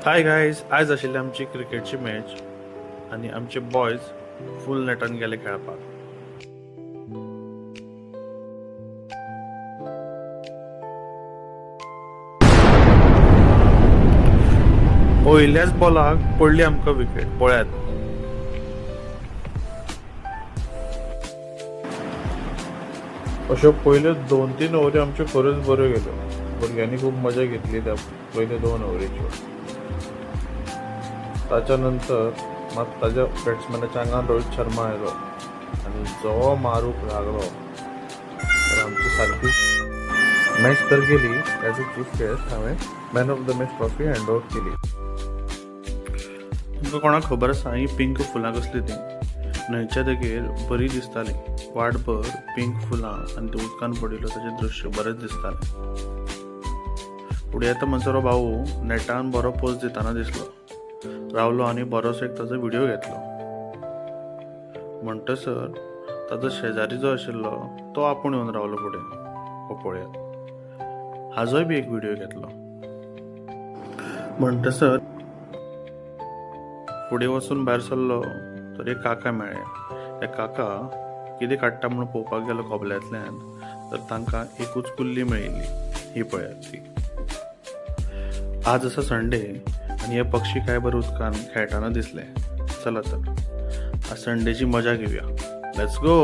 Hi guys, आज आशिल्ली आमची क्रिकेटची मॅच आणि आमचे बॉयज फुल नेटान गेले खेळपाक. पयल्याच बॉलाक पडली आमकां विकेट. पळयात, अश्यो पयल्यो 2-3 ओव्हरी आमच्यो खऱ्योच बऱ्यो गेल्यो. भुरग्यांनी खूब मजा घेतली त्या पयल्या 2 ओव्हरीच्यो. ताच्या नंतर मात ताच्या बॅट्समॅनाच्या आंगान रोहित शर्मा आयलो आनी जो मारूंक लागलो तर आमची सारकी मॅच तर गेली. एज अ चीफ गेस्ट हांवें man of the match trophy hand over केली. तुमकां कोणाक खबर आसा ही पिंक फुलां कसली ती? न्हंयच्या देगेर बरी दिसताली. वाटभर पिंक फुलां आनी ते उदकान पडिल्लो ताचें दृश्य बरेंच दिसतालें. फुडें येता म्हणसर भाऊ नेटान बरो पोज दिताना दिसलो. रावलो आनी बरोसो एक ताचो व्हिडिओ घेतलो. म्हणटसर ताचो शेजारी जो आशिल्लो तो आपूण येवन रावलो फुडें. पळयात, हाजोय बी एक व्हिडिओ घेतलो. म्हणटसर फुडें वचून भायर सरलो तर एक काका मेळ्ळे. ते काका कितें काडटा म्हणून पळोवपाक गेलो खोबल्यांतल्यान, तर तांकां एकूच कुल्ली मेळिल्ली. ही पळयात ती. आज आसा संडे आनी हे पक्षी काय बरें उदकान खेळटाना दिसले. चला तर आज संडेची मजा घेवया. Let's go.